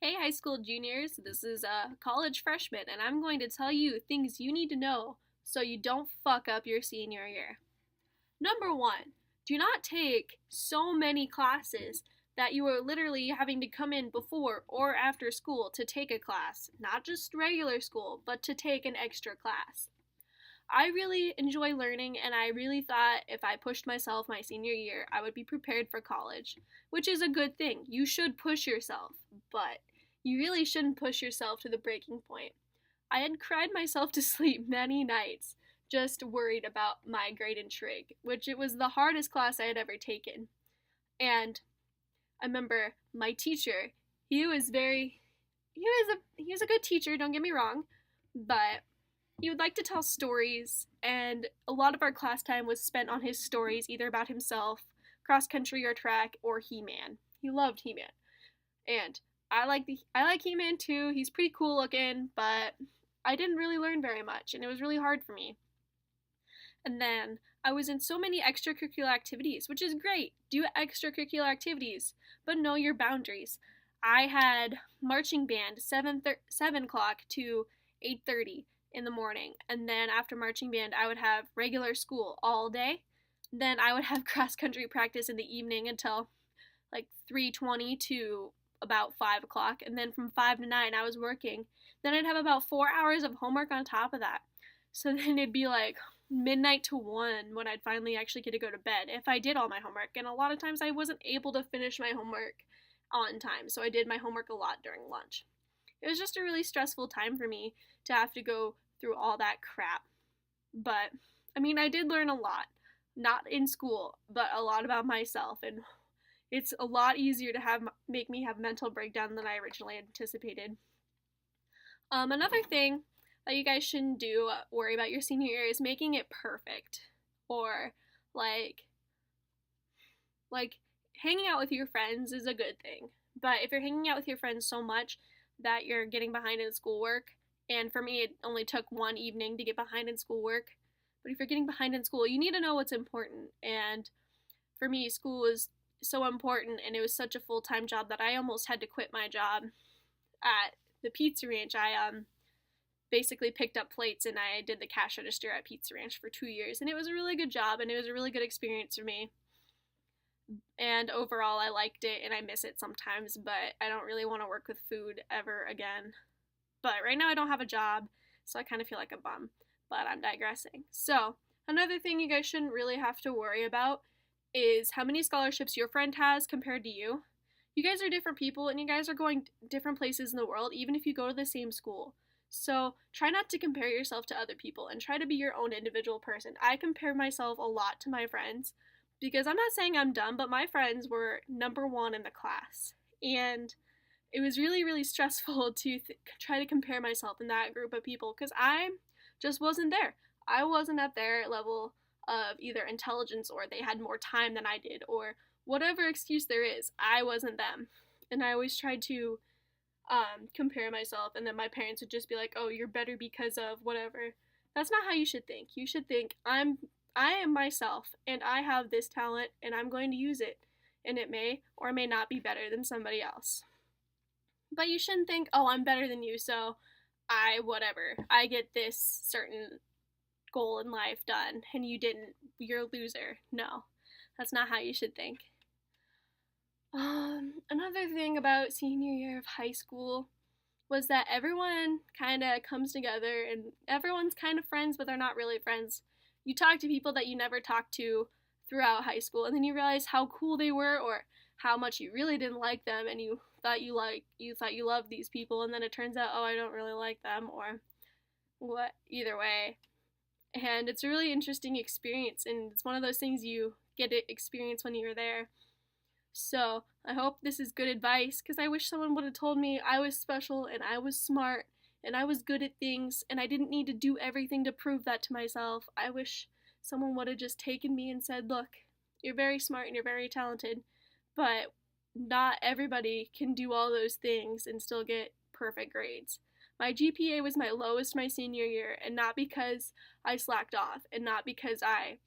Hey, high school juniors, this is a college freshman, and I'm going to tell you things you need to know so you don't fuck up your senior year. Number one, do not take so many classes that you are literally having to come in before or after school to take a class, not just regular school, but to take an extra class. I really enjoy learning, and I really thought if I pushed myself my senior year, I would be prepared for college, which is a good thing. You should push yourself, but you really shouldn't push yourself to the breaking point. I had cried myself to sleep many nights, just worried about my grade in trig, which it was the hardest class I had ever taken. And I remember my teacher, he was very he was a good teacher, don't get me wrong, but he would like to tell stories, and a lot of our class time was spent on his stories, either about himself, cross country or track, or He-Man. He loved He-Man, and I like He-Man too. He's pretty cool looking, but I didn't really learn very much, and it was really hard for me. And then I was in so many extracurricular activities, which is great. Do extracurricular activities, but know your boundaries. I had marching band 7 o'clock to 8:30 in the morning, and then after marching band, I would have regular school all day. Then I would have cross country practice in the evening until like 3:20 to about 5 o'clock, and then from 5 to 9 I was working. Then I'd have about 4 hours of homework on top of that. So then it'd be like midnight to 1 when I'd finally actually get to go to bed if I did all my homework. And a lot of times I wasn't able to finish my homework on time, so I did my homework a lot during lunch. It was just a really stressful time for me to have to go through all that crap. But I mean, I did learn a lot, not in school, but a lot about myself, and it's a lot easier to have make me have mental breakdown than I originally anticipated. Another thing that you guys shouldn't do, worry about your senior year, is making it perfect, or like like hanging out with your friends is a good thing. But if you're hanging out with your friends so much that you're getting behind in schoolwork, and for me it only took one evening to get behind in schoolwork, but if you're getting behind in school, you need to know what's important. And for me, school was so important, and it was such a full-time job that I almost had to quit my job at the Pizza Ranch. I basically picked up plates and I did the cash register at Pizza Ranch for 2 years, and it was a really good job and it was a really good experience for me. And overall, I liked it and I miss it sometimes, but I don't really want to work with food ever again. But right now, I don't have a job, so I kind of feel like a bum. But I'm digressing. So, another thing you guys shouldn't really have to worry about is how many scholarships your friend has compared to you. You guys are different people and you guys are going different places in the world, even if you go to the same school. So try not to compare yourself to other people and try to be your own individual person. I compare myself a lot to my friends because I'm not saying I'm dumb, but my friends were number one in the class. And it was really, really stressful to try to compare myself in that group of people because I just wasn't there. I wasn't at their level of either intelligence, or they had more time than I did, or whatever excuse there is. I wasn't them. And I always tried to compare myself, and then my parents would just be like, "Oh, you're better because of whatever." That's not how you should think. You should think, I am myself, and I have this talent, and I'm going to use it, and it may or may not be better than somebody else. But you shouldn't think, "Oh, I'm better than you, so I get this certain goal in life done, and you didn't. You're a loser." No, that's not how you should think. Another thing about senior year of high school was that everyone kind of comes together and everyone's kind of friends, but they're not really friends. You talk to people that you never talked to throughout high school, and then you realize how cool they were, or how much you really didn't like them, and you thought you loved these people, and then it turns out, oh, I don't really like them, or what. Either way, and it's a really interesting experience, and it's one of those things you get to experience when you're there. So I hope this is good advice, because I wish someone would have told me I was special and I was smart and I was good at things and I didn't need to do everything to prove that to myself. I wish someone would have just taken me and said, "Look, you're very smart and you're very talented, but not everybody can do all those things and still get perfect grades." My GPA was my lowest my senior year, and not because I slacked off and not because I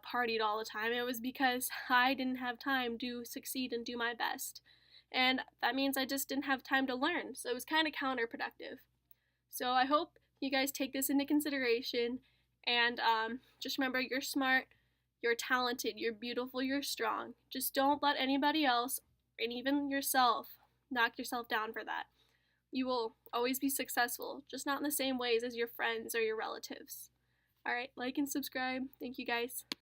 partied all the time. It was because I didn't have time to succeed and do my best. and that means I just didn't have time to learn, so it was kind of counterproductive. So I hope you guys take this into consideration, and just remember, you're smart, you're talented, you're beautiful, you're strong. Just don't let anybody else, and even yourself, knock yourself down for that. You will always be successful, just not in the same ways as your friends or your relatives. Alright, like and subscribe. Thank you guys.